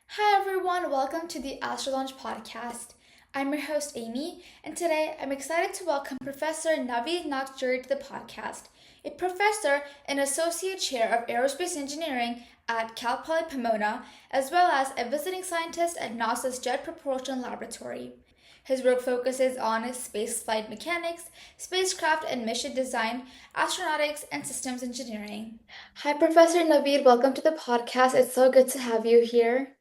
Hi everyone, welcome to the AstroLaunch podcast. I'm your host Amy, and today I'm excited to welcome Professor Navid Nakhjiri to the podcast, a professor and associate chair of aerospace engineering at Cal Poly Pomona, as well as a visiting scientist at NASA's Jet Propulsion Laboratory. His work focuses on space flight mechanics, spacecraft and mission design, astronautics, and systems engineering. Hi, Professor Navid. Welcome to the podcast. It's so good to have you here.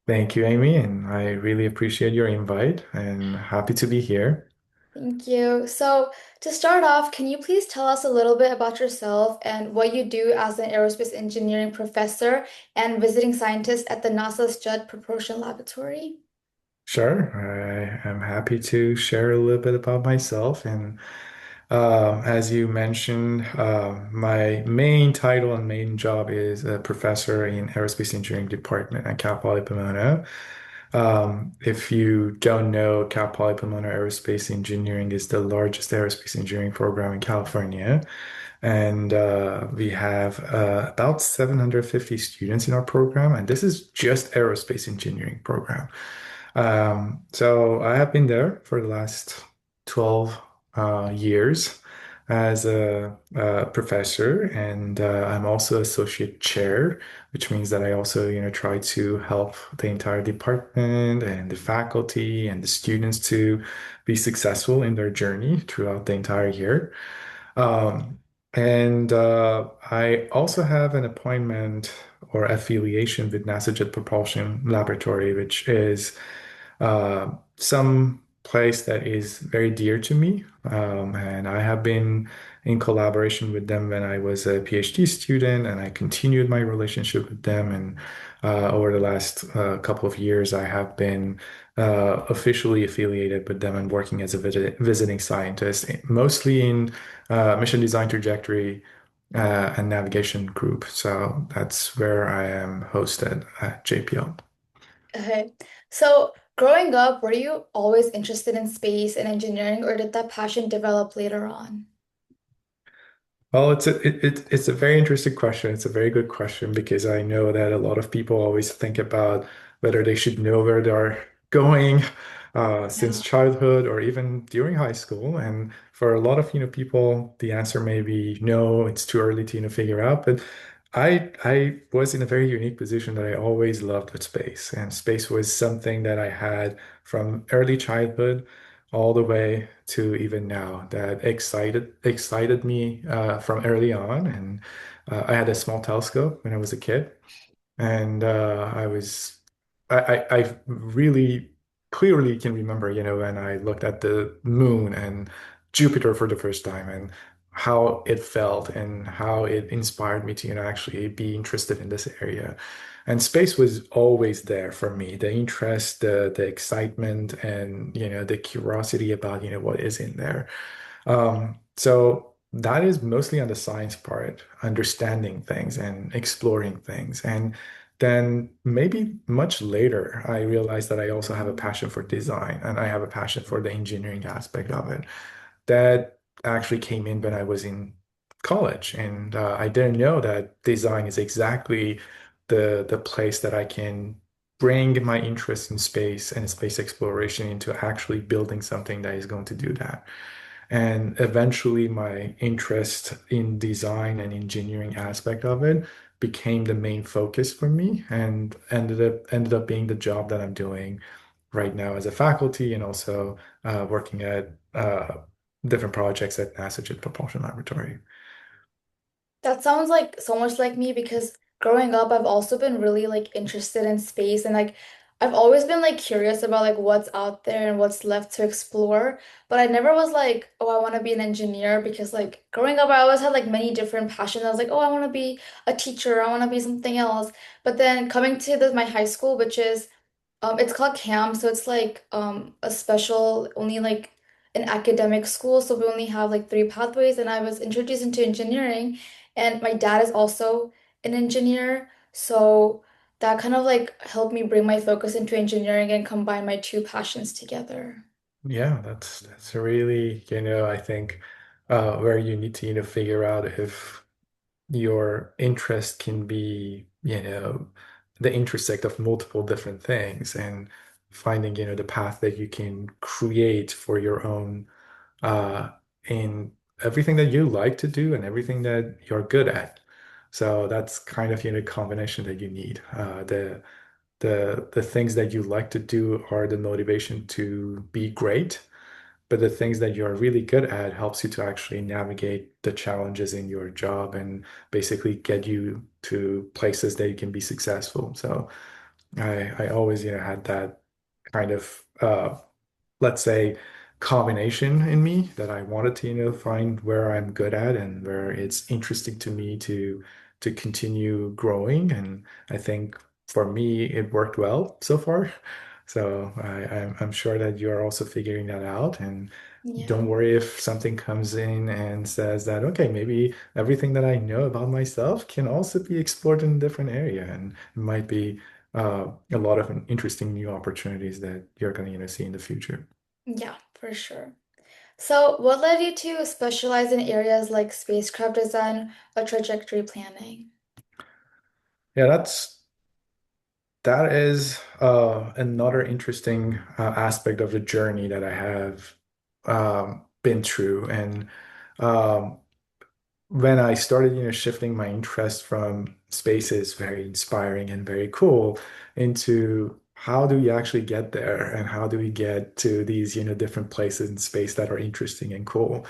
Thank you, Amy, and I really appreciate your invite and happy to be here. Thank you. So, to start off, can you please tell us a little bit about yourself and what you do as an aerospace engineering professor and visiting scientist at the NASA's Jet Propulsion Laboratory? Sure, I am happy to share a little bit about myself. And as you mentioned, my main title and main job is a professor in aerospace engineering department at Cal Poly Pomona. If you don't know, Cal Poly Pomona Aerospace Engineering is the largest aerospace engineering program in California. And we have about 750 students in our program, and this is just aerospace engineering program. So I have been there for the last 12 years as a professor, and I'm also associate chair, which means that I also, try to help the entire department and the faculty and the students to be successful in their journey throughout the entire year. And I also have an appointment or affiliation with NASA Jet Propulsion Laboratory, which is some place that is very dear to me. And I have been in collaboration with them when I was a PhD student, and I continued my relationship with them. And over the last couple of years, I have been officially affiliated with them and working as a visiting scientist, mostly in mission design trajectory and navigation group. So that's where I am hosted at JPL. Okay. So, growing up, were you always interested in space and engineering, or did that passion develop later on? Well, it's a very interesting question. It's a very good question because I know that a lot of people always think about whether they should know where they're going since Yeah. childhood or even during high school. And for a lot of people, the answer may be no, it's too early to figure out. But I was in a very unique position that I always loved with space, and space was something that I had from early childhood all the way to even now that excited me from early on. And I had a small telescope when I was a kid, and I really clearly can remember, when I looked at the moon and Jupiter for the first time, and how it felt and how it inspired me to, actually be interested in this area. And space was always there for me, the interest, the excitement, and the curiosity about what is in there. So that is mostly on the science part, understanding things and exploring things. And then maybe much later, I realized that I also have a passion for design and I have a passion for the engineering aspect of it. That actually came in when I was in college, and I didn't know that design is exactly the place that I can bring my interest in space and space exploration into actually building something that is going to do that. And eventually, my interest in design and engineering aspect of it became the main focus for me, and ended up being the job that I'm doing right now as a faculty, and also working at different projects at NASA Jet Propulsion Laboratory. That sounds like so much like me because growing up, I've also been really like interested in space and like I've always been like curious about like what's out there and what's left to explore. But I never was like, oh, I want to be an engineer because like growing up, I always had like many different passions. I was like, oh, I want to be a teacher, I want to be something else. But then coming to my high school, which is it's called CAM, so it's like a special only like an academic school. So we only have like three pathways, and I was introduced into engineering, and my dad is also an engineer, so that kind of like helped me bring my focus into engineering and combine my two passions together. Yeah, that's really, I think where you need to, figure out if your interest can be, the intersect of multiple different things and finding, the path that you can create for your own uh, in everything that you like to do and everything that you're good at. So that's kind of, combination that you need. The things that you like to do are the motivation to be great, but the things that you're really good at helps you to actually navigate the challenges in your job and basically get you to places that you can be successful. So I always, had that kind of let's say, combination in me that I wanted to, find where I'm good at and where it's interesting to me to continue growing. And I think for me, it worked well so far. So I'm sure that you're also figuring that out. And Yeah. don't worry if something comes in and says that, okay, maybe everything that I know about myself can also be explored in a different area. And it might be a lot of interesting new opportunities that you're going to, see in the future. Yeah, for sure. So, what led you to specialize in areas like spacecraft design or trajectory planning? Yeah, that is another interesting aspect of the journey that I have been through. And um, when I started, shifting my interest from space is very inspiring and very cool into how do we actually get there and how do we get to these, different places in space that are interesting and cool.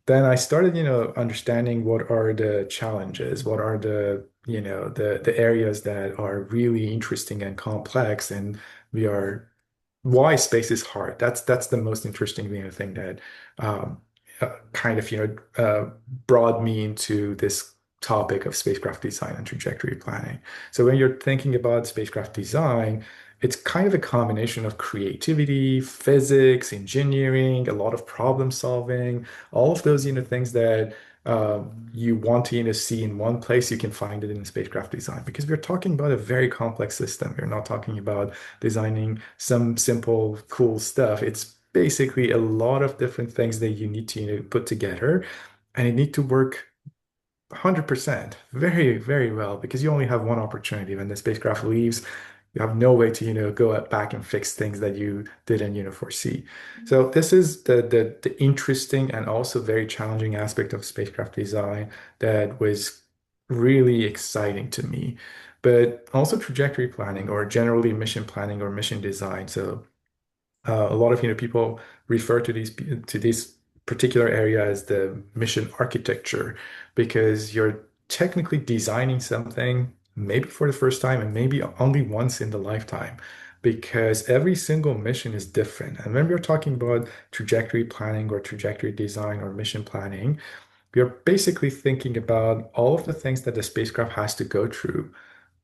Then I started, understanding what are the challenges, what are the areas that are really interesting and complex, and we are why space is hard. That's the most interesting thing that um, kind of brought me into this topic of spacecraft design and trajectory planning. So when you're thinking about spacecraft design, it's kind of a combination of creativity, physics, engineering, a lot of problem solving, all of those things that you want to see in one place, you can find it in spacecraft design because we're talking about a very complex system. We're not talking about designing some simple, cool stuff. It's basically a lot of different things that you need to, put together, and you need to work 100%, very, very well, because you only have one opportunity. When the spacecraft leaves, you have no way to, go back and fix things that you didn't, foresee. So this is the interesting and also very challenging aspect of spacecraft design that was really exciting to me. But also trajectory planning or generally mission planning or mission design. So a lot of people refer to this particular area as the mission architecture because you're technically designing something maybe for the first time and maybe only once in the lifetime because every single mission is different. And when we're talking about trajectory planning or trajectory design or mission planning, we are basically thinking about all of the things that the spacecraft has to go through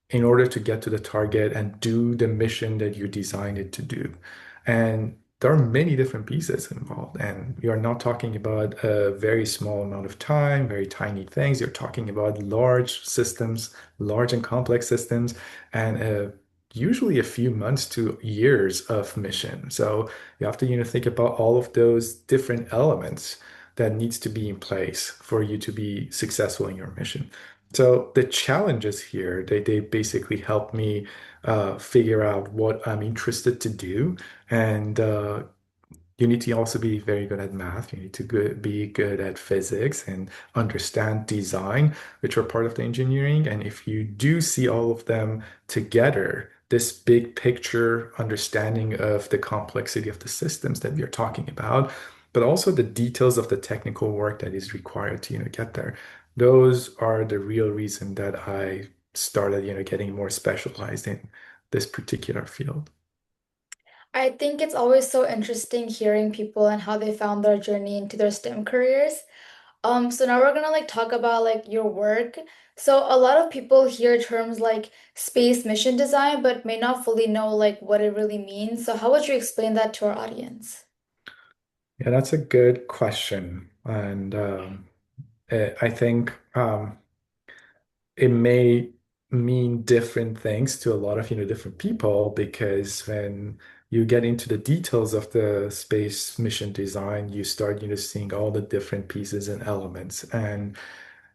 in order to get to the target and do the mission that you designed it to do. And there are many different pieces involved, and you're not talking about a very small amount of time, very tiny things. You're talking about large systems, large and complex systems, and usually a few months to years of mission. So you have to, think about all of those different elements that needs to be in place for you to be successful in your mission. So the challenges here, they basically help me figure out what I'm interested to do. And you need to also be very good at math. You need to be good at physics and understand design, which are part of the engineering. And if you do see all of them together, this big picture understanding of the complexity of the systems that we are talking about, but also the details of the technical work that is required to, get there. Those are the real reason that I started, getting more specialized in this particular field. I think it's always so interesting hearing people and how they found their journey into their STEM careers. So now we're gonna like talk about like your work. So a lot of people hear terms like space mission design, but may not fully know like what it really means. So how would you explain that to our audience? Yeah, that's a good question. And I think it may mean different things to a lot of, different people because when you get into the details of the space mission design, you start, seeing all the different pieces and elements. And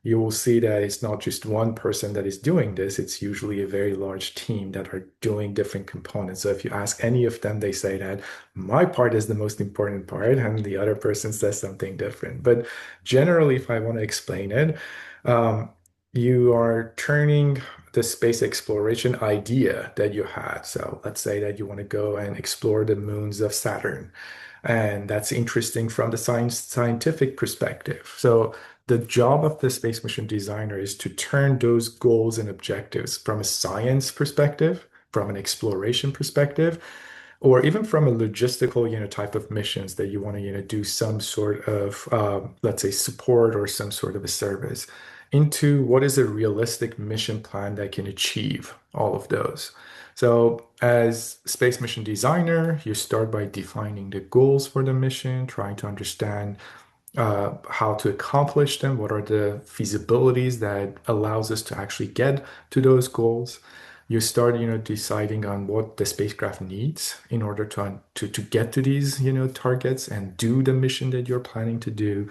you will see that it's not just one person that is doing this, it's usually a very large team that are doing different components. So if you ask any of them, they say that my part is the most important part, and the other person says something different. But generally, if I want to explain it, um, you are turning the space exploration idea that you had. So let's say that you want to go and explore the moons of Saturn. And that's interesting from the scientific perspective. So the job of the space mission designer is to turn those goals and objectives from a science perspective, from an exploration perspective, or even from a logistical, type of missions that you want to, do some sort of, let's say, support or some sort of a service into what is a realistic mission plan that can achieve all of those. So, as space mission designer, you start by defining the goals for the mission, trying to understand how to accomplish them, what are the feasibilities that allows us to actually get to those goals. You start, deciding on what the spacecraft needs in order to get to these, targets and do the mission that you're planning to do.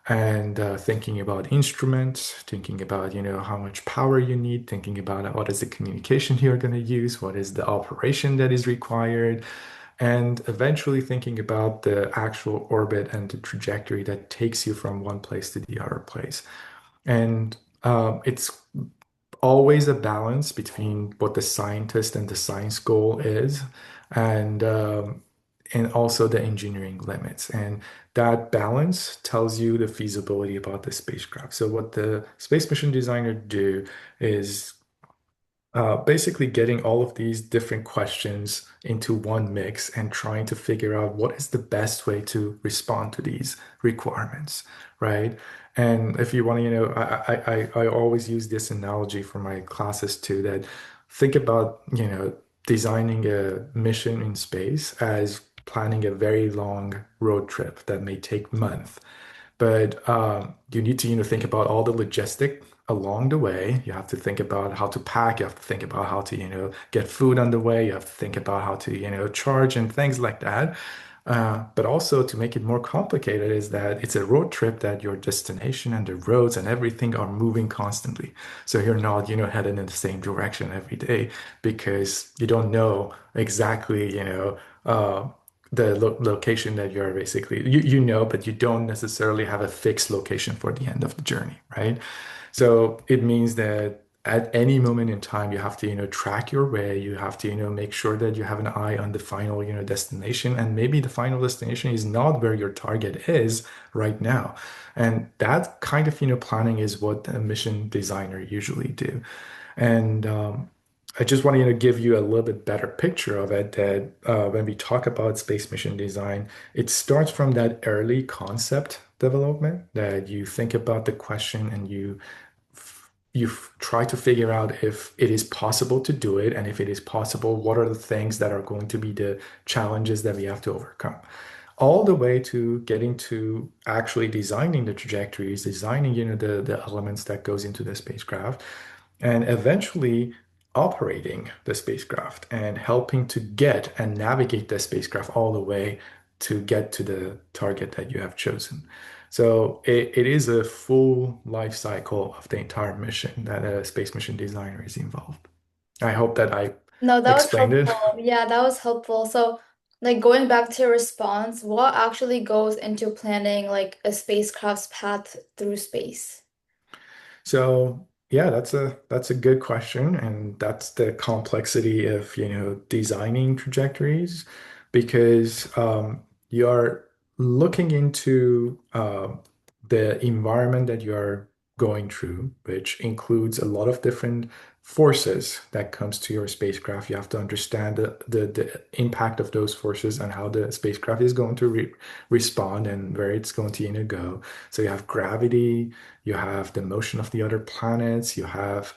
And thinking about instruments, thinking about, how much power you need, thinking about what is the communication you're going to use, what is the operation that is required, and eventually thinking about the actual orbit and the trajectory that takes you from one place to the other place. And it's always a balance between what the scientist and the science goal is, and also the engineering limits. And that balance tells you the feasibility about the spacecraft. So what the space mission designer do is basically getting all of these different questions into one mix and trying to figure out what is the best way to respond to these requirements, right? And if you want to, I always use this analogy for my classes too, that think about, designing a mission in space as planning a very long road trip that may take months. But you need to, think about all the logistic along the way. You have to think about how to pack. You have to think about how to, get food on the way. You have to think about how to, charge and things like that. But also to make it more complicated is that it's a road trip that your destination and the roads and everything are moving constantly. So you're not, headed in the same direction every day because you don't know exactly, the location that you're basically but you don't necessarily have a fixed location for the end of the journey, right? So it means that at any moment in time you have to track your way. You have to make sure that you have an eye on the final destination, and maybe the final destination is not where your target is right now. And that kind of planning is what a mission designer usually do. And I just want to give you a little bit better picture of it, that when we talk about space mission design, it starts from that early concept development, that you think about the question and you try to figure out if it is possible to do it, and if it is possible, what are the things that are going to be the challenges that we have to overcome, all the way to getting to actually designing the trajectories, designing the elements that goes into the spacecraft, and eventually operating the spacecraft and helping to get and navigate the spacecraft all the way to get to the target that you have chosen. So it is a full life cycle of the entire mission that a space mission designer is involved. I hope that I No, that was explained it. helpful. Yeah, that was helpful. So, like going back to your response, what actually goes into planning like a spacecraft's path through space? So yeah, that's a good question, and that's the complexity of designing trajectories, because you're looking into the environment that you're going through, which includes a lot of different forces that comes to your spacecraft. You have to understand the impact of those forces and how the spacecraft is going to respond and where it's going to go. So you have gravity, you have the motion of the other planets, you have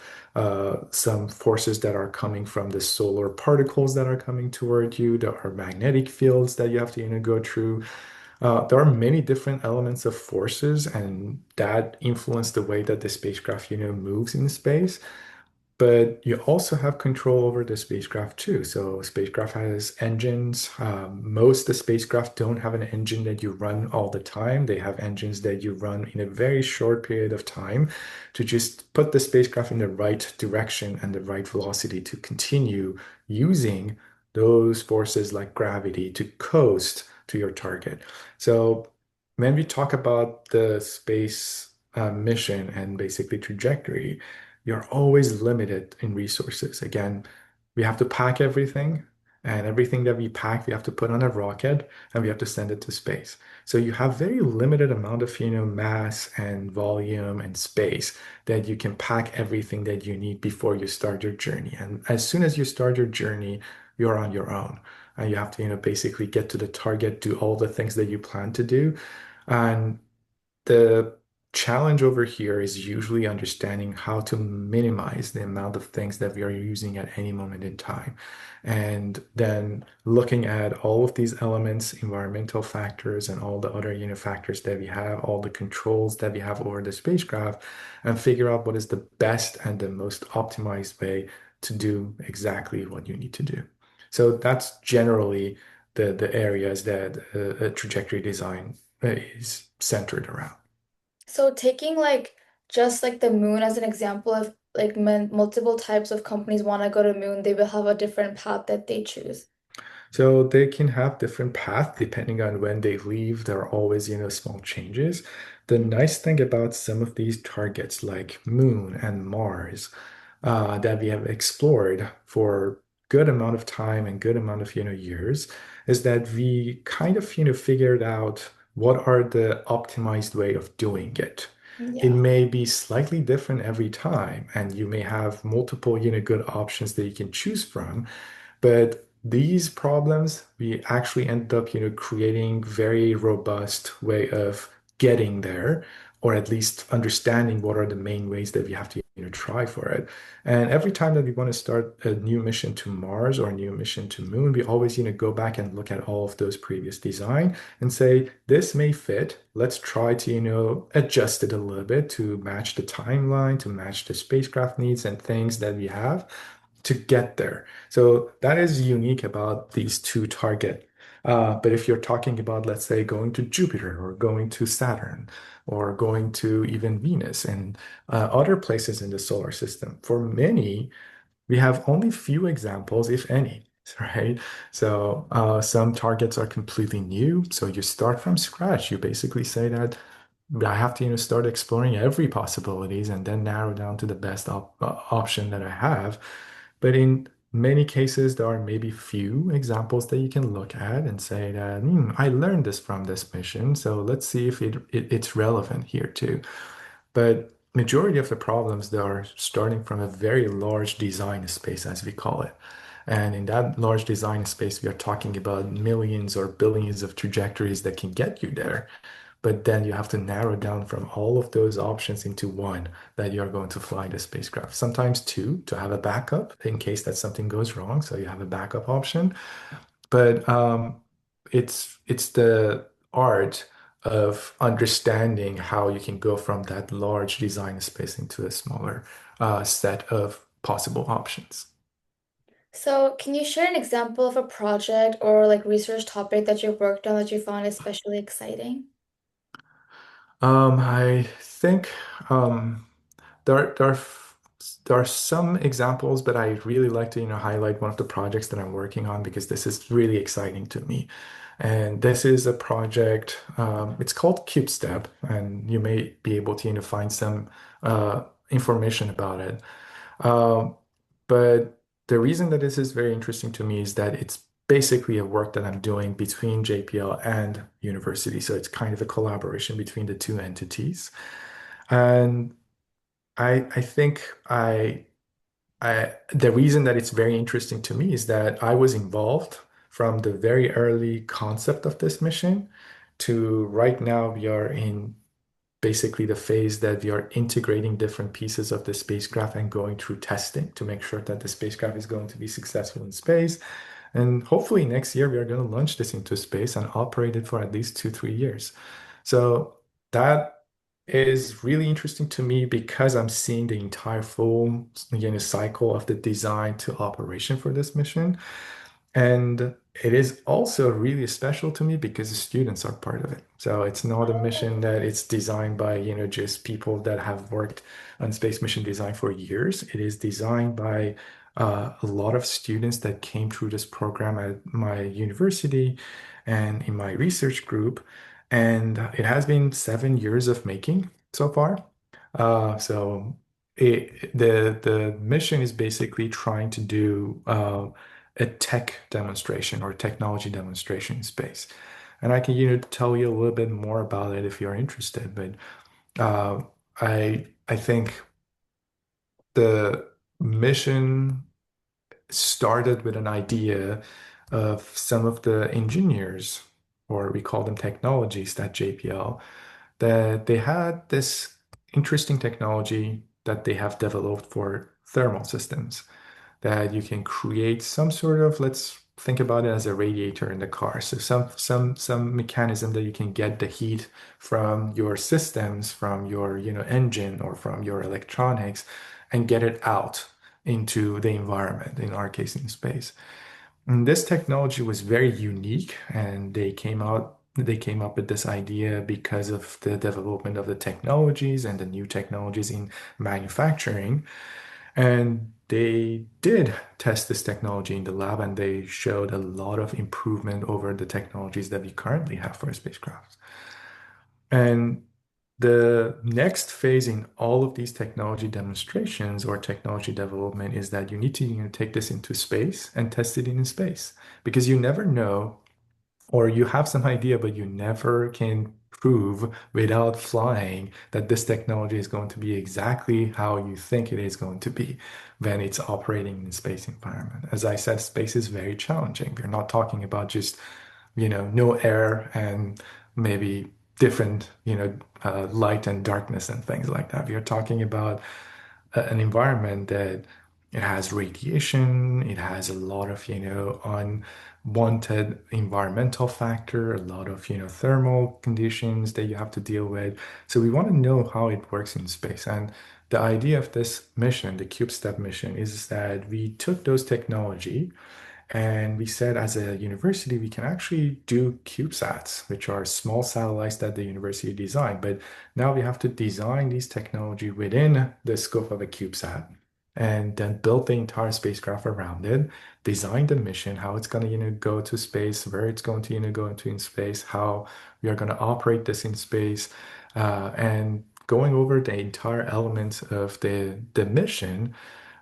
some forces that are coming from the solar particles that are coming toward you. There are magnetic fields that you have to go through. There are many different elements of forces, and that influence the way that the spacecraft moves in space. But you also have control over the spacecraft too. So spacecraft has engines. Most of the spacecraft don't have an engine that you run all the time. They have engines that you run in a very short period of time to just put the spacecraft in the right direction and the right velocity to continue using those forces like gravity to coast to your target. So when we talk about the space mission and basically trajectory, you're always limited in resources. Again, we have to pack everything, and everything that we pack, we have to put on a rocket and we have to send it to space. So you have very limited amount of, mass and volume and space that you can pack everything that you need before you start your journey. And as soon as you start your journey, you're on your own. And you have to, basically get to the target, do all the things that you plan to do. And the challenge over here is usually understanding how to minimize the amount of things that we are using at any moment in time. And then looking at all of these elements, environmental factors, and all the other, factors that we have, all the controls that we have over the spacecraft, and figure out what is the best and the most optimized way to do exactly what you need to do. So that's generally the areas that a trajectory design is centered around. So taking like just like the moon as an example, if like multiple types of companies want to go to moon, they will have a different path that they choose. So they can have different paths depending on when they leave. There are always, small changes. The nice thing about some of these targets like Moon and Mars that we have explored for good amount of time and good amount of, years is that we kind of, figured out what are the optimized way of doing it. It Yeah. may be slightly different every time, and you may have multiple, good options that you can choose from. But these problems, we actually end up, creating very robust way of getting there, or at least understanding what are the main ways that we have to, try for it. And every time that we want to start a new mission to Mars or a new mission to Moon, we always, go back and look at all of those previous design and say, this may fit. Let's try to, adjust it a little bit to match the timeline, to match the spacecraft needs and things that we have to get there. So that is unique about these two target. But if you're talking about, let's say, going to Jupiter or going to Saturn or going to even Venus and other places in the solar system, for many, we have only few examples, if any, right? So some targets are completely new. So you start from scratch. You basically say that I have to, start exploring every possibilities and then narrow down to the best option that I have. But in many cases, there are maybe few examples that you can look at and say that, I learned this from this mission, so let's see if it's relevant here too. But majority of the problems they are starting from a very large design space, as we call it. And in that large design space, we are talking about millions or billions of trajectories that can get you there. But then you have to narrow down from all of those options into one that you're going to fly the spacecraft. Sometimes two to have a backup in case that something goes wrong. So you have a backup option. But it's the art of understanding how you can go from that large design space into a smaller set of possible options. So can you share an example of a project or like research topic that you worked on that you found especially exciting? I think um, there are some examples, but I really like to, highlight one of the projects that I'm working on because this is really exciting to me. And this is a project, it's called CubeStep, and you may be able to, find some information about it. Um, but the reason that this is very interesting to me is that it's basically a work that I'm doing between JPL and university. So it's kind of a collaboration between the two entities. And I think the reason that it's very interesting to me is that I was involved from the very early concept of this mission to right now we are in basically the phase that we are integrating different pieces of the spacecraft and going through testing to make sure that the spacecraft is going to be successful in space. And hopefully next year we are going to launch this into space and operate it for at least 2, 3 years. So that is really interesting to me because I'm seeing the entire full, cycle of the design to operation for this mission. And it is also really special to me because the students are part of it. So it's not a mission that it's designed by, just people that have worked on space mission design for years. It is designed by a lot of students that came through this program at my university and in my research group. And it has been 7 years of making so far. So the mission is basically trying to do a tech demonstration or technology demonstration in space. And I can, tell you a little bit more about it if you're interested. But uh, I think the mission started with an idea of some of the engineers, or we call them technologies at JPL, that they had this interesting technology that they have developed for thermal systems that you can create some sort of, let's think about it as a radiator in the car. So some mechanism that you can get the heat from your systems, from your, engine or from your electronics and get it out into the environment, in our case in space. And this technology was very unique, and they came up with this idea because of the development of the technologies and the new technologies in manufacturing. And they did test this technology in the lab, and they showed a lot of improvement over the technologies that we currently have for spacecraft. And the next phase in all of these technology demonstrations or technology development is that you need to, take this into space and test it in space because you never know, or you have some idea, but you never can prove without flying that this technology is going to be exactly how you think it is going to be when it's operating in a space environment. As I said, space is very challenging. We're not talking about just, no air and maybe different, light and darkness and things like that. We are talking about an environment that it has radiation, it has a lot of, unwanted environmental factor, a lot of, thermal conditions that you have to deal with. So we want to know how it works in space. And the idea of this mission, the CubeSat mission, is that we took those technology and we said, as a university, we can actually do CubeSats, which are small satellites that the university designed. But now we have to design these technology within the scope of a CubeSat and then build the entire spacecraft around it, design the mission, how it's going to, go to space, where it's going to, go into in space, how we are going to operate this in space, and going over the entire elements of the mission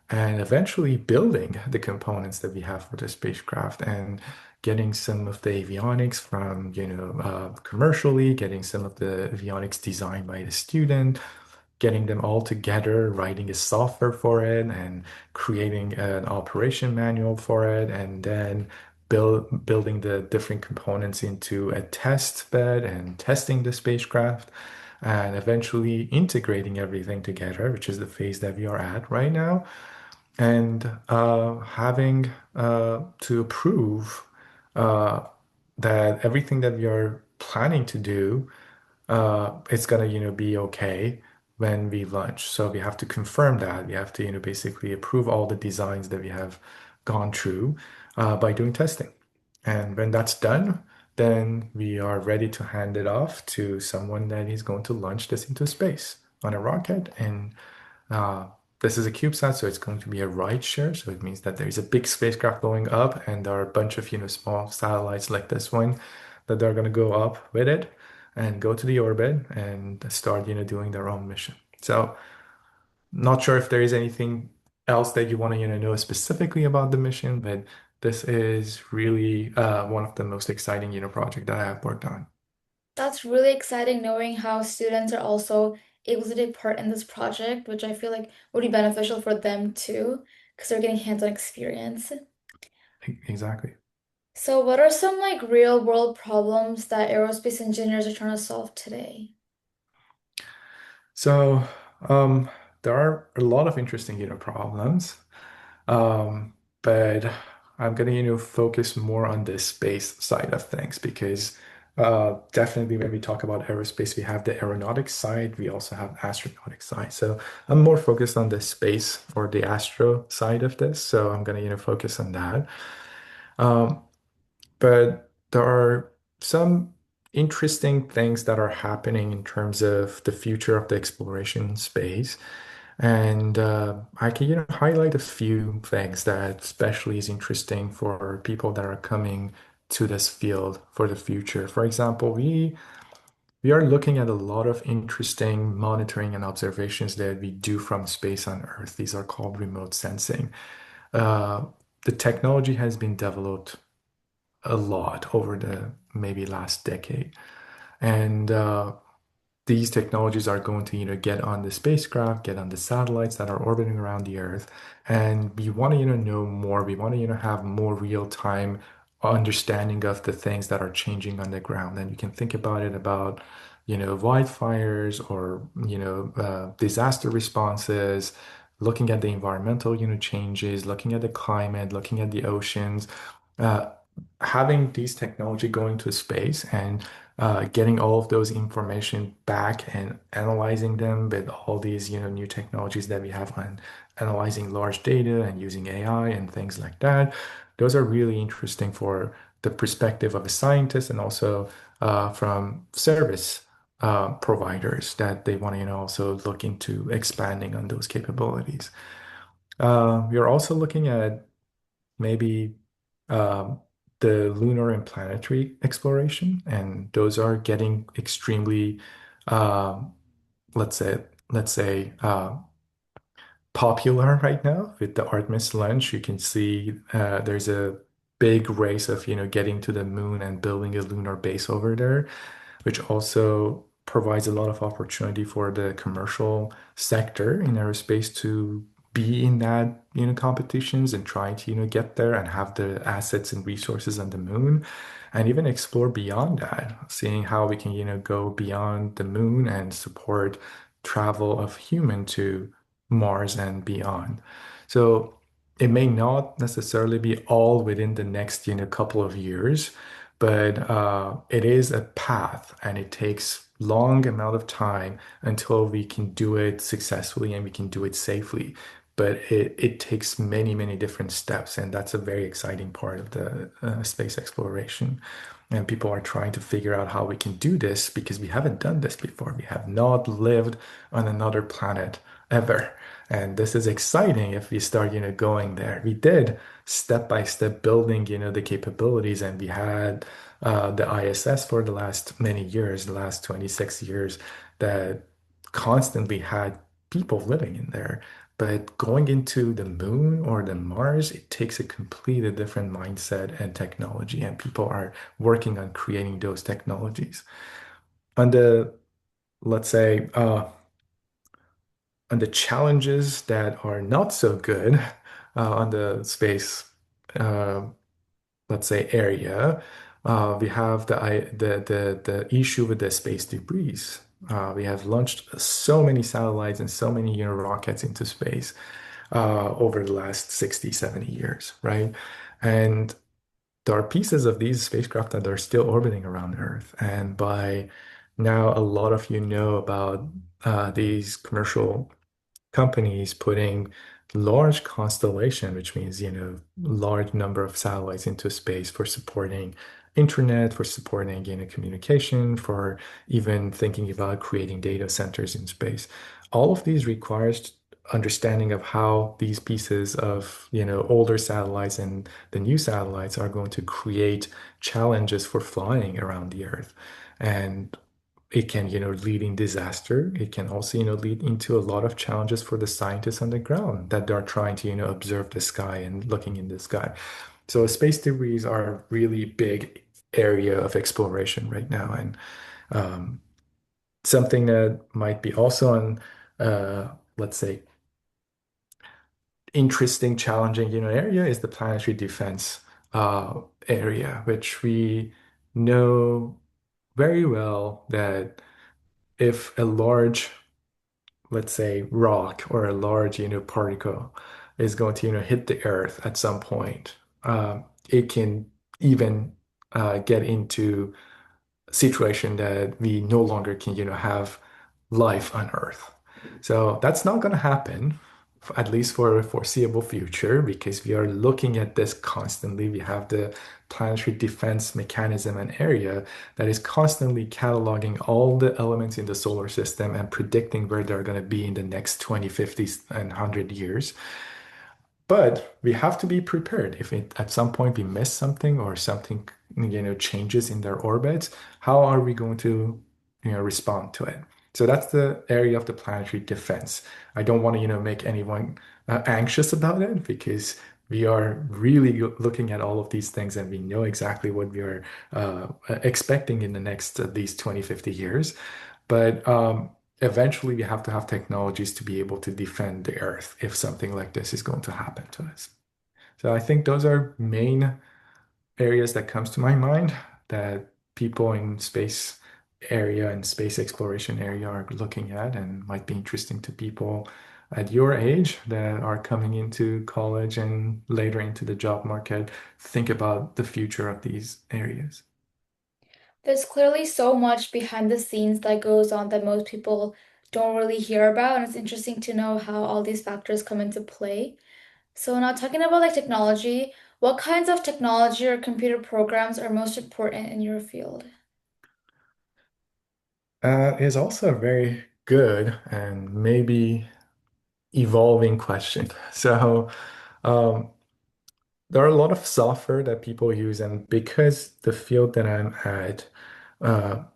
and eventually building the components that we have for the spacecraft and getting some of the avionics from, commercially, getting some of the avionics designed by the student, getting them all together, writing a software for it, and creating an operation manual for it, and then building the different components into a test bed and testing the spacecraft, and eventually integrating everything together, which is the phase that we are at right now, and having to prove uh, that everything that we are planning to do, it's gonna, be okay when we launch. So we have to confirm that. We have to, basically approve all the designs that we have gone through by doing testing. And when that's done, then we are ready to hand it off to someone that is going to launch this into space on a rocket. And uh, this is a CubeSat, so it's going to be a ride share. So it means that there is a big spacecraft going up, and there are a bunch of, small satellites like this one that are going to go up with it and go to the orbit and start, doing their own mission. So not sure if there is anything else that you want to, know specifically about the mission, but this is really one of the most exciting, project that I have worked on. That's really exciting knowing how students are also able to take part in this project, which I feel like would be beneficial for them too, because they're getting hands-on experience. Exactly. So what are some like real world problems that aerospace engineers are trying to solve today? So um, there are a lot of interesting, problems. Um, but I'm gonna, focus more on the space side of things because Definitely when we talk about aerospace, we have the aeronautics side, we also have astronautics side. So I'm more focused on the space or the astro side of this. So I'm gonna, focus on that. Um, but there are some interesting things that are happening in terms of the future of the exploration in space. And I can, highlight a few things that especially is interesting for people that are coming to this field for the future. For example, we are looking at a lot of interesting monitoring and observations that we do from space on Earth. These are called remote sensing. Uh, the technology has been developed a lot over the maybe last decade. And these technologies are going to, get on the spacecraft, get on the satellites that are orbiting around the Earth. And we want to, know more. We want to, have more real-time understanding of the things that are changing on the ground. And you can think about it about, wildfires or, disaster responses, looking at the environmental, changes, looking at the climate, looking at the oceans. Uh, Having these technology going to space and getting all of those information back and analyzing them with all these, new technologies that we have on analyzing large data and using AI and things like that. Those are really interesting for the perspective of a scientist and also from service providers that they want to, also look into expanding on those capabilities. We are also looking at maybe um, the lunar and planetary exploration, and those are getting extremely, um, let's say, let's say, popular right now with the Artemis launch. You can see there's a big race of getting to the moon and building a lunar base over there, which also provides a lot of opportunity for the commercial sector in aerospace to be in that, competitions and try to, get there and have the assets and resources on the moon and even explore beyond that, seeing how we can, go beyond the moon and support travel of human to Mars and beyond. So it may not necessarily be all within the next, couple of years, but it is a path and it takes long amount of time until we can do it successfully and we can do it safely. But it takes many, many different steps, and that's a very exciting part of the space exploration. And people are trying to figure out how we can do this because we haven't done this before. We have not lived on another planet ever. And this is exciting if we start, going there. We did step by step building, the capabilities, and we had the ISS for the last many years, the last 26 years, that constantly had people living in there. But going into the moon or the Mars, it takes a completely different mindset and technology, and people are working on creating those technologies. On the, let's say, on the challenges that are not so good on the space, uh, let's say, area, we have the issue with the space debris. We have launched so many satellites and so many, rockets into space over the last 60, 70 years, right? And there are pieces of these spacecraft that are still orbiting around Earth. And by now, a lot of you know about these commercial companies putting large constellation, which means, large number of satellites into space for supporting internet, for supporting, communication, for even thinking about creating data centers in space. All of these requires understanding of how these pieces of, older satellites and the new satellites are going to create challenges for flying around the Earth. And it can, lead in disaster. It can also, lead into a lot of challenges for the scientists on the ground that are trying to, observe the sky and looking in the sky. So space debris are a really big area of exploration right now, and um, something that might be also on, let's say, interesting, challenging, area is the planetary defense area, which we know very well that if a large, let's say, rock or a large, particle is going to, hit the Earth at some point, it can even get into situation that we no longer can, have life on Earth. So that's not going to happen, at least for a foreseeable future, because we are looking at this constantly. We have the planetary defense mechanism and area that is constantly cataloging all the elements in the solar system and predicting where they're going to be in the next 20, 50, and 100 years. But we have to be prepared. If at some point we miss something or something, changes in their orbits, how are we going to, respond to it? So that's the area of the planetary defense. I don't want to, make anyone anxious about it because we are really looking at all of these things and we know exactly what we are expecting in the next at least 20, 50 years. But eventually, we have to have technologies to be able to defend the Earth if something like this is going to happen to us. So I think those are main areas that comes to my mind that people in space area and space exploration area are looking at and might be interesting to people at your age that are coming into college and later into the job market. Think about the future of these areas. There's clearly so much behind the scenes that goes on that most people don't really hear about, and it's interesting to know how all these factors come into play. So now talking about like technology, what kinds of technology or computer programs are most important in your field? Is also a very good and maybe evolving question. So, um, there are a lot of software that people use, and because the field that I'm at,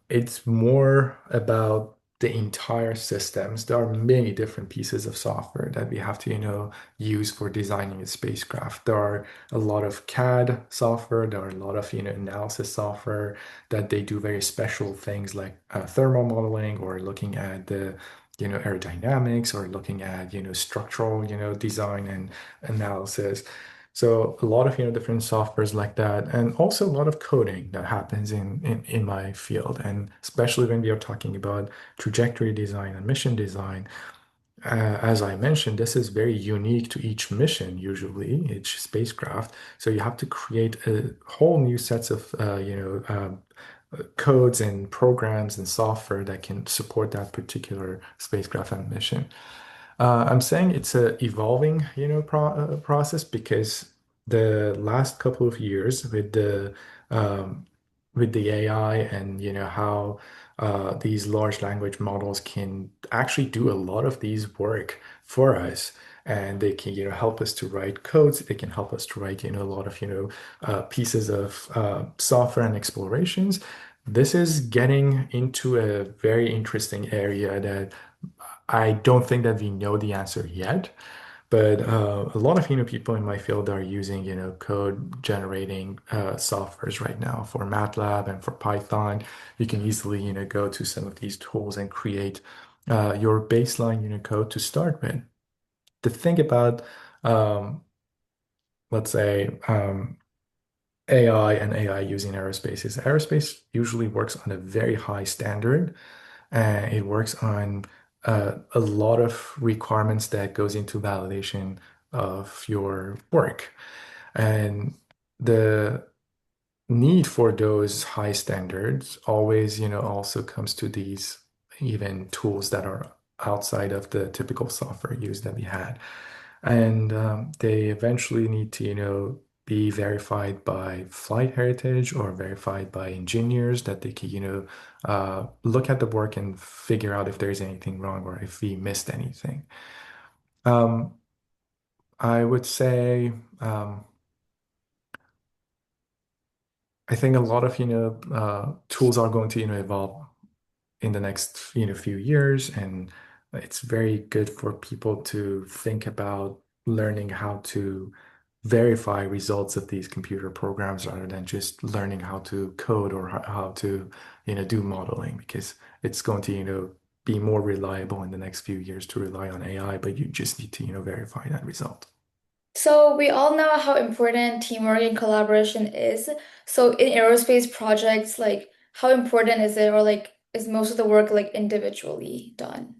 it's more about the entire systems. There are many different pieces of software that we have to, use for designing a spacecraft. There are a lot of CAD software. There are a lot of, analysis software that they do very special things like thermal modeling or looking at the, aerodynamics or looking at, structural, design and analysis. So a lot of different softwares like that, and also a lot of coding that happens in my field, and especially when we are talking about trajectory design and mission design. As I mentioned, this is very unique to each mission, usually each spacecraft. So you have to create a whole new sets of codes and programs and software that can support that particular spacecraft and mission. I'm saying it's a evolving, process because the last couple of years with the AI and how these large language models can actually do a lot of these work for us, and they can help us to write codes. They can help us to write a lot of pieces of software and explorations. This is getting into a very interesting area that I don't think that we know the answer yet, but a lot of people in my field are using code generating softwares right now for MATLAB and for Python. You can easily go to some of these tools and create your baseline code to start with. The thing about let's say AI and AI using aerospace is aerospace usually works on a very high standard and it works on a lot of requirements that goes into validation of your work. And the need for those high standards always, also comes to these even tools that are outside of the typical software use that we had. And they eventually need to, be verified by flight heritage or verified by engineers that they can, look at the work and figure out if there's anything wrong or if we missed anything. Um, I would say, I think a lot of, tools are going to, evolve in the next few years, and it's very good for people to think about learning how to verify results of these computer programs rather than just learning how to code or how to do modeling, because it's going to be more reliable in the next few years to rely on AI, but you just need to verify that result. So we all know how important teamwork and collaboration is. So in aerospace projects, like how important is it, or like is most of the work like individually done?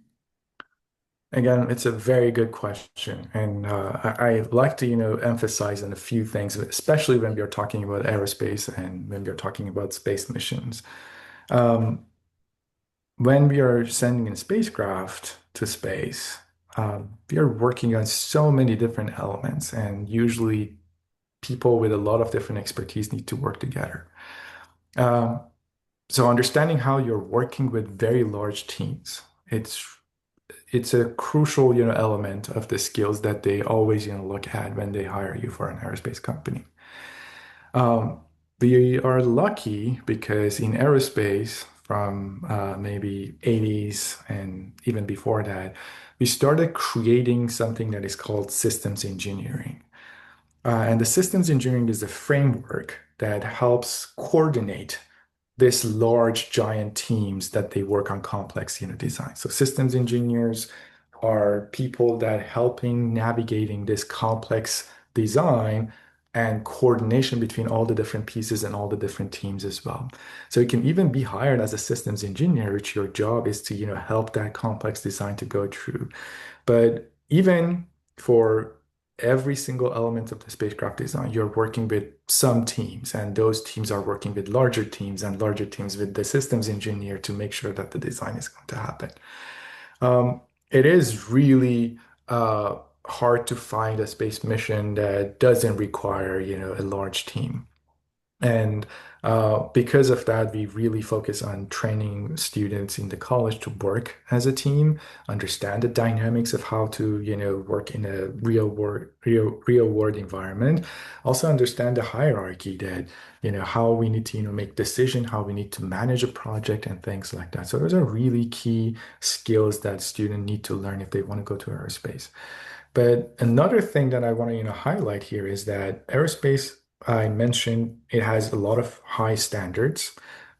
Again, it's a very good question, and I like to, emphasize on a few things, especially when we are talking about aerospace and when we are talking about space missions. Um, when we are sending a spacecraft to space, we are working on so many different elements, and usually people with a lot of different expertise need to work together. Um, so understanding how you're working with very large teams, it's a crucial, element of the skills that they always, look at when they hire you for an aerospace company. Um, we are lucky because in aerospace, from maybe 80s and even before that, we started creating something that is called systems engineering. And the systems engineering is a framework that helps coordinate this large giant teams that they work on complex design. So systems engineers are people that helping navigating this complex design and coordination between all the different pieces and all the different teams as well. So you can even be hired as a systems engineer, which your job is to help that complex design to go through. But even for every single element of the spacecraft design, you're working with some teams, and those teams are working with larger teams and larger teams with the systems engineer to make sure that the design is going to happen. It is really hard to find a space mission that doesn't require, a large team. And because of that, we really focus on training students in the college to work as a team, understand the dynamics of how to, work in a real world environment. Also understand the hierarchy that, how we need to, make decision, how we need to manage a project and things like that. So those are really key skills that students need to learn if they want to go to aerospace. But another thing that I want to, highlight here is that aerospace, I mentioned, it has a lot of high standards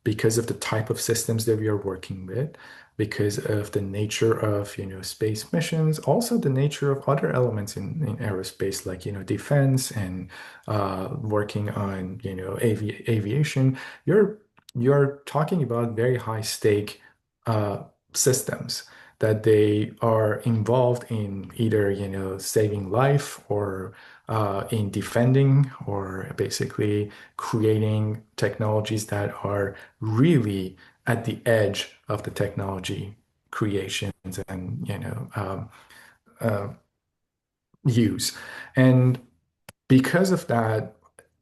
because of the type of systems that we are working with, because of the nature of, space missions, also the nature of other elements in aerospace, like, defense and working on, aviation. You're you're talking about very high stake uh, systems that they are involved in either, saving life or in defending or basically creating technologies that are really at the edge of the technology creations and, uh, use. And because of that,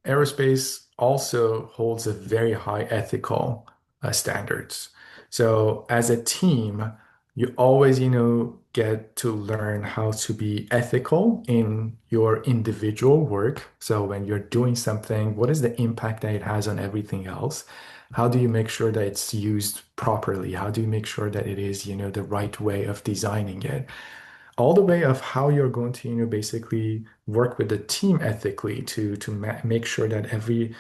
aerospace also holds a very high ethical standards. So as a team, you always, get to learn how to be ethical in your individual work. So when you're doing something, what is the impact that it has on everything else? How do you make sure that it's used properly? How do you make sure that it is, the right way of designing it? All the way of how you're going to, basically work with the team ethically to make sure that every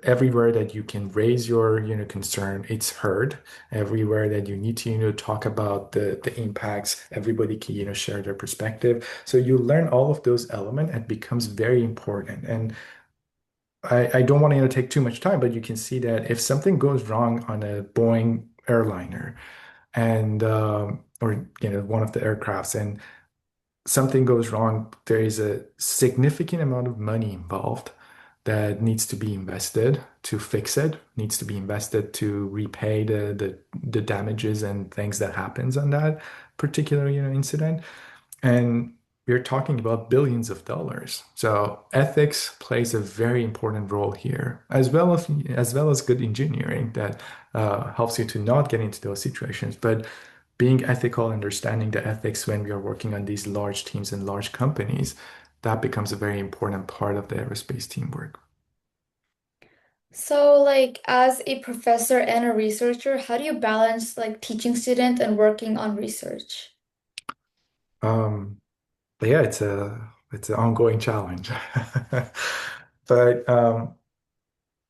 everywhere that you can raise your concern, it's heard. Everywhere that you need to talk about the impacts, everybody can share their perspective. So you learn all of those elements and it becomes very important. And I don't want to take too much time, but you can see that if something goes wrong on a Boeing airliner and or one of the aircrafts and something goes wrong, there is a significant amount of money involved that needs to be invested to fix it, needs to be invested to repay the damages and things that happens on that particular incident. And we're talking about billions of dollars. So ethics plays a very important role here, as well as good engineering that helps you to not get into those situations. But being ethical, understanding the ethics when we are working on these large teams and large companies, that becomes a very important part of the aerospace teamwork. So, like, as a professor and a researcher, how do you balance like teaching student and working on research? Um, but yeah, it's an ongoing challenge. But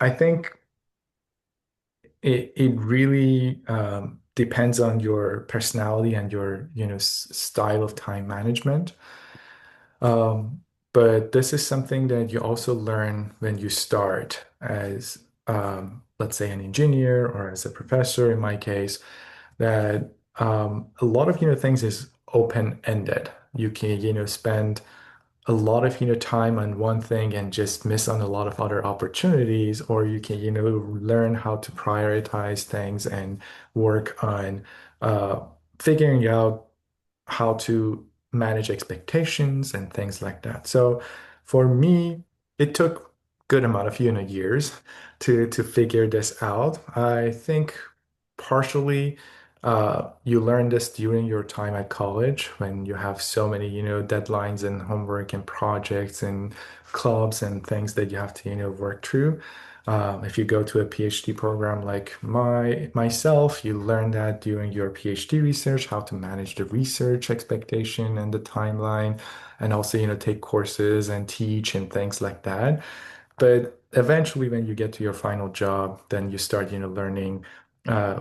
I think it really depends on your personality and your style of time management. Um, but this is something that you also learn when you start as let's say an engineer or as a professor in my case, that a lot of things is open-ended. You can spend a lot of, time on one thing and just miss on a lot of other opportunities, or you can, learn how to prioritize things and work on uh, figuring out how to manage expectations and things like that. So for me, it took good amount of, years to figure this out. I think partially you learn this during your time at college when you have so many, deadlines and homework and projects and clubs and things that you have to, work through. If you go to a PhD program like myself, you learn that during your PhD research, how to manage the research expectation and the timeline, and also, take courses and teach and things like that. But eventually, when you get to your final job, then you start, learning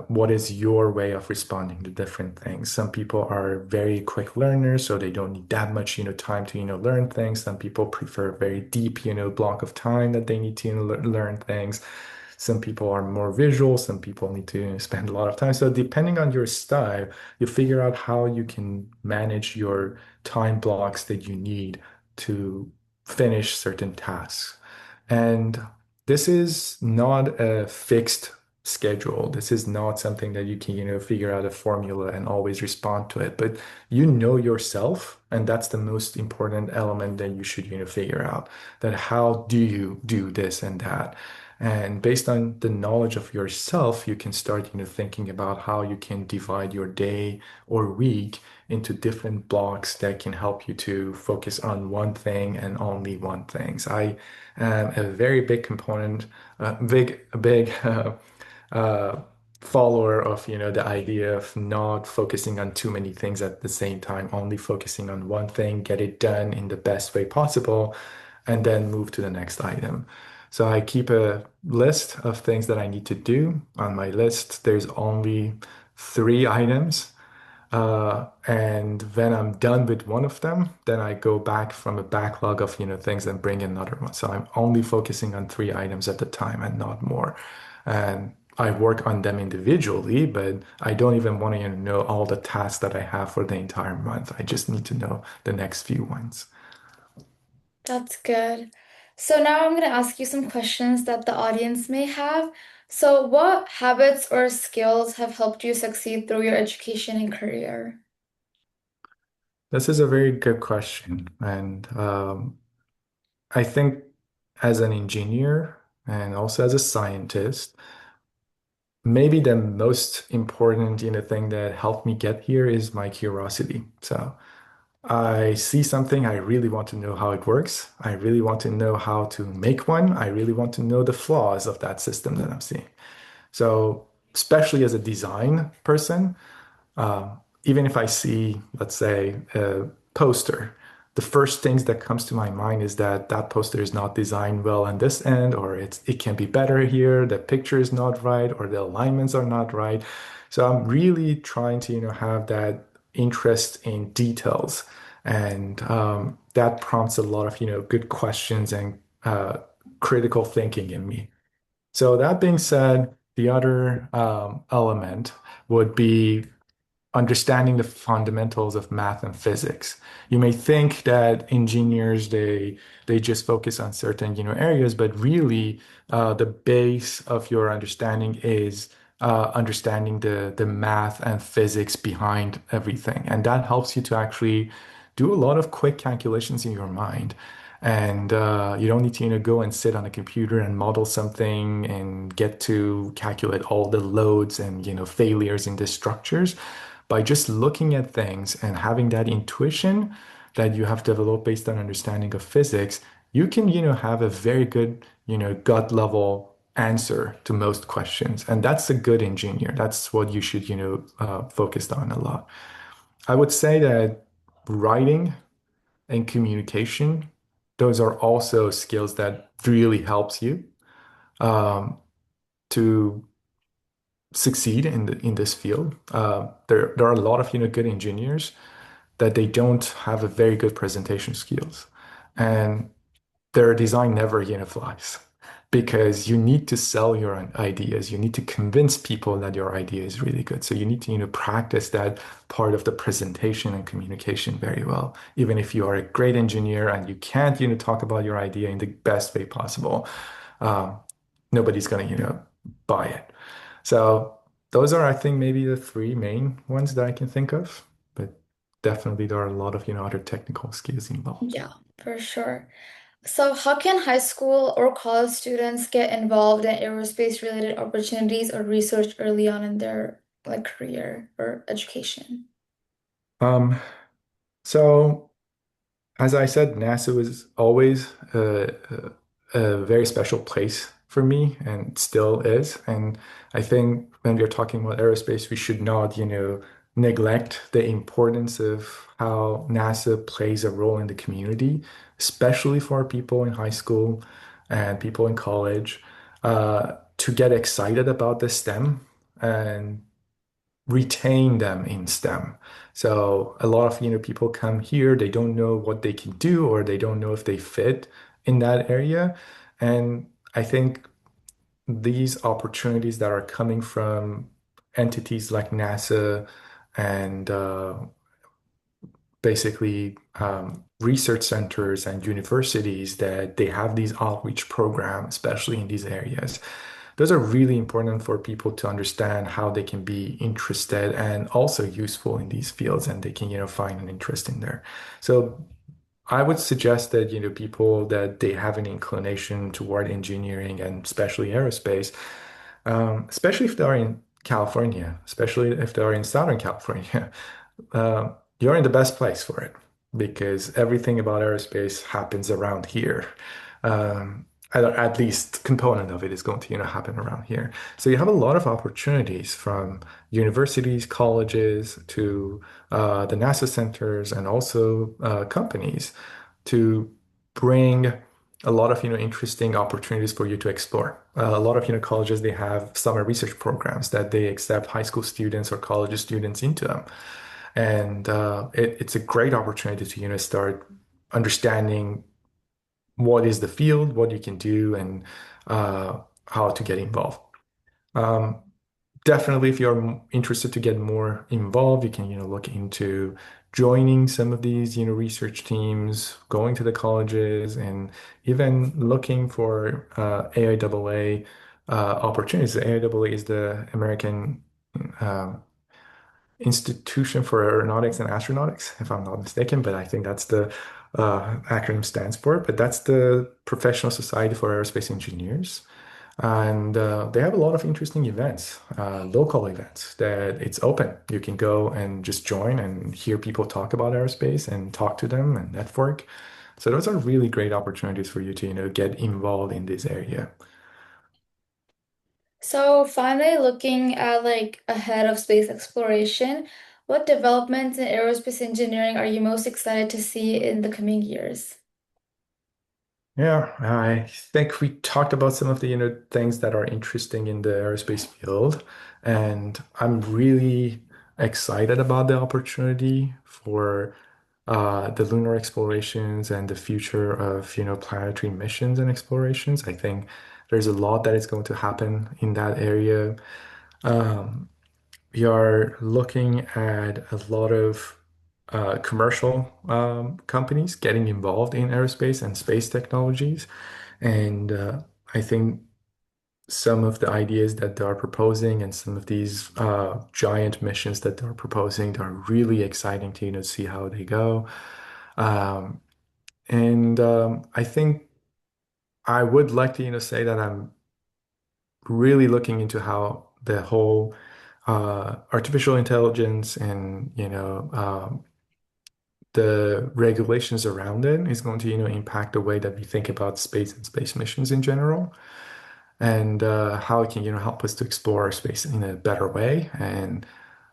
what is your way of responding to different things. Some people are very quick learners, so they don't need that much, time to, learn things. Some people prefer a very deep, block of time that they need to, learn things. Some people are more visual. Some people need to spend a lot of time. So depending on your style, you figure out how you can manage your time blocks that you need to finish certain tasks. And this is not a fixed schedule. This is not something that you can, figure out a formula and always respond to it. But you know yourself, and that's the most important element that you should, figure out that how do you do this and that. And based on the knowledge of yourself, you can start, thinking about how you can divide your day or week into different blocks that can help you to focus on one thing and only one thing. So I am a very big component, big uh, follower of, the idea of not focusing on too many things at the same time, only focusing on one thing, get it done in the best way possible, and then move to the next item. So I keep a list of things that I need to do. On my list, there's only 3 items. And when I'm done with one of them, then I go back from a backlog of, things and bring another one. So I'm only focusing on 3 items at a time and not more. And I work on them individually, but I don't even want to, know all the tasks that I have for the entire month. I just need to know the next few ones. That's good. So now I'm going to ask you some questions that the audience may have. So, what habits or skills have helped you succeed through your education and career? This is a very good question. And I think as an engineer and also as a scientist, maybe the most important, thing that helped me get here is my curiosity. So I see something, I really want to know how it works. I really want to know how to make one. I really want to know the flaws of that system that I'm seeing. So, especially as a design person, even if I see, let's say, a poster, the first things that comes to my mind is that that poster is not designed well on this end, or it can be better here. The picture is not right, or the alignments are not right. So I'm really trying to, have that interest in details, and that prompts a lot of, good questions and critical thinking in me. So that being said, the other element would be understanding the fundamentals of math and physics. You may think that engineers they just focus on certain areas, but really the base of your understanding is understanding the math and physics behind everything, and that helps you to actually do a lot of quick calculations in your mind. And you don't need to, go and sit on a computer and model something and get to calculate all the loads and, failures in the structures. By just looking at things and having that intuition that you have developed based on understanding of physics, you can, have a very good, gut level answer to most questions. And that's a good engineer. That's what you should, focus on a lot. I would say that writing and communication, those are also skills that really helps you um, to succeed in this field. There are a lot of good engineers that they don't have a very good presentation skills, and their design never flies. because you need to sell your ideas. You need to convince people that your idea is really good. So you need to, practice that part of the presentation and communication very well. Even if you are a great engineer and you can't, talk about your idea in the best way possible, um, nobody's going to, buy it. So those are, I think, maybe the three main ones that I can think of. But definitely there are a lot of, other technical skills involved. Yeah, for sure. So, how can high school or college students get involved in aerospace related opportunities or research early on in their like career or education? Um, so as I said, NASA was always a very special place for me and still is. And I think when we're talking about aerospace, we should not, neglect the importance of how NASA plays a role in the community, especially for people in high school and people in college, to get excited about the STEM and retain them in STEM. So a lot of people come here, they don't know what they can do or they don't know if they fit in that area. And I think these opportunities that are coming from entities like NASA and basically research centers and universities that they have these outreach programs, especially in these areas. Those are really important for people to understand how they can be interested and also useful in these fields and they can, find an interest in there. So I would suggest that, people that they have an inclination toward engineering and especially aerospace, especially if they are in California, especially if they are in Southern California, uh, you're in the best place for it because everything about aerospace happens around here. Um, at least component of it is going to, happen around here. So you have a lot of opportunities from universities, colleges to the NASA centers and also companies to bring a lot of interesting opportunities for you to explore. A lot of colleges they have summer research programs that they accept high school students or college students into them, and it's a great opportunity to start understanding what is the field, what you can do, and uh, how to get involved. Um, Definitely, if you're interested to get more involved, you can, look into joining some of these, research teams, going to the colleges, and even looking for AIAA opportunities. The AIAA is the American um, Institution for Aeronautics and Astronautics, if I'm not mistaken, but I think that's the acronym stands for. But that's the Professional Society for Aerospace Engineers. And they have a lot of interesting events, local events that it's open. You can go and just join and hear people talk about aerospace and talk to them and network. So those are really great opportunities for you to, get involved in this area. So, finally, looking at like ahead of space exploration, what developments in aerospace engineering are you most excited to see in the coming years? Yeah, I think we talked about some of the, things that are interesting in the aerospace field, and I'm really excited about the opportunity for the lunar explorations and the future of, planetary missions and explorations. I think there's a lot that is going to happen in that area. Um, we are looking at a lot of commercial companies getting involved in aerospace and space technologies. And I think some of the ideas that they are proposing and some of these giant missions that they're proposing are really exciting to, see how they go. Um, and I think I would like to, say that I'm really looking into how the whole artificial intelligence and the regulations around it is going to impact the way that we think about space and space missions in general, and how it can help us to explore space in a better way, and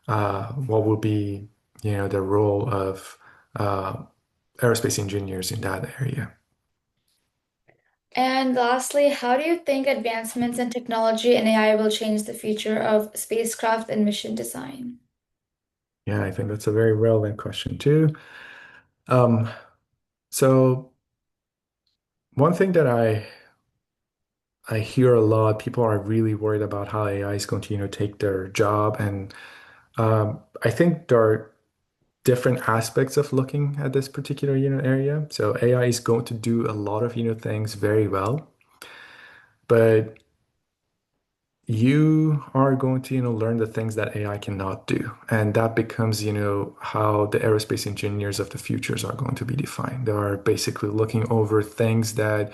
what will be the role of uh, aerospace engineers in that area. And lastly, how do you think advancements in technology and AI will change the future of spacecraft and mission design? Yeah, I think that's a very relevant question too. Um, so one thing that I I hear a lot. People are really worried about how AI is going to, take their job. And I think there are different aspects of looking at this particular, area. So AI is going to do a lot of, things very well, but you are going to, learn the things that AI cannot do. And that becomes, how the aerospace engineers of the futures are going to be defined. They are basically looking over things that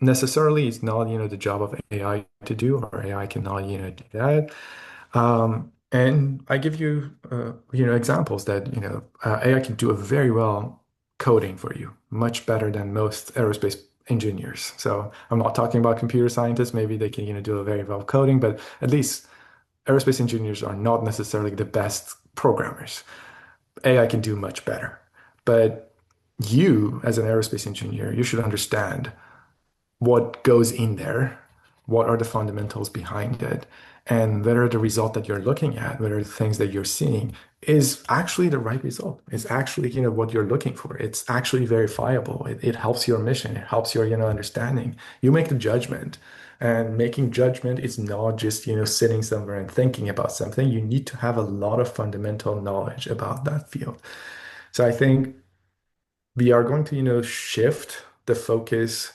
necessarily it's not, the job of AI to do, or AI cannot, do that. And I give you, examples that, AI can do a very well coding for you, much better than most aerospace engineers. So I'm not talking about computer scientists. Maybe they can, do a very well coding, but at least aerospace engineers are not necessarily the best programmers. AI can do much better. But you, as an aerospace engineer, you should understand what goes in there, what are the fundamentals behind it, and whether the result that you're looking at, whether the things that you're seeing is actually the right result, is actually, what you're looking for. It's actually verifiable. It helps your mission. It helps your, understanding. You make the judgment. And making judgment is not just, sitting somewhere and thinking about something. You need to have a lot of fundamental knowledge about that field. So I think we are going to, shift the focus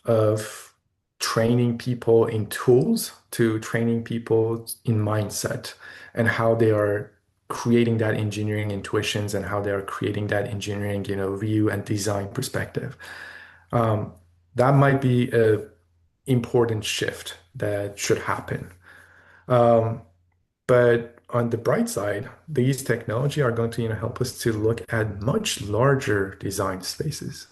of training people in tools to training people in mindset and how they are creating that engineering intuitions and how they are creating that engineering, view and design perspective. Um, that might be a important shift that should happen. Um, but on the bright side, these technology are going to, help us to look at much larger design spaces.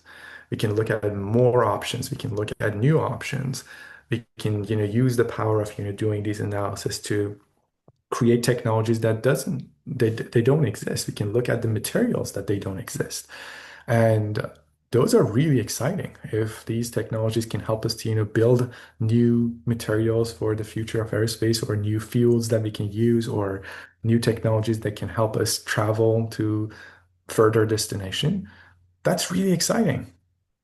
We can look at more options. We can look at new options. We can, use the power of, doing these analysis to create technologies that doesn't they don't exist. We can look at the materials that they don't exist. And those are really exciting if these technologies can help us to, build new materials for the future of aerospace or new fuels that we can use or new technologies that can help us travel to further destination. That's really exciting.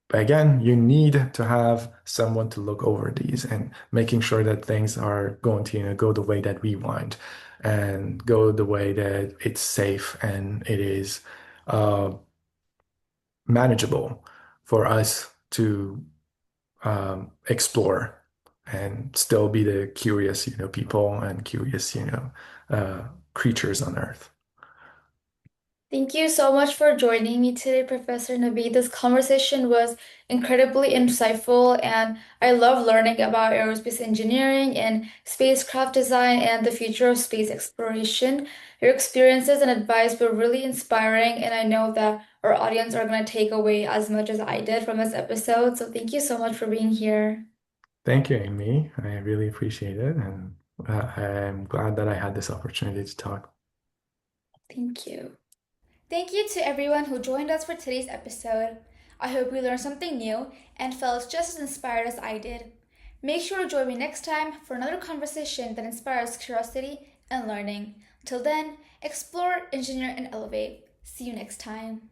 But again, you need to have someone to look over these and making sure that things are going to, go the way that we want and go the way that it's safe and it is uh, manageable for us to explore and still be the curious, people and curious, uh, creatures on Earth. Thank you so much for joining me today, Professor Navid. This conversation was incredibly insightful, and I love learning about aerospace engineering and spacecraft design and the future of space exploration. Your experiences and advice were really inspiring, and I know that our audience are going to take away as much as I did from this episode. So thank you so much for being here. Thank you, Amy. I really appreciate it. And I'm glad that I had this opportunity to talk. Thank you. Thank you to everyone who joined us for today's episode. I hope you learned something new and felt just as inspired as I did. Make sure to join me next time for another conversation that inspires curiosity and learning. Till then, explore, engineer, and elevate. See you next time.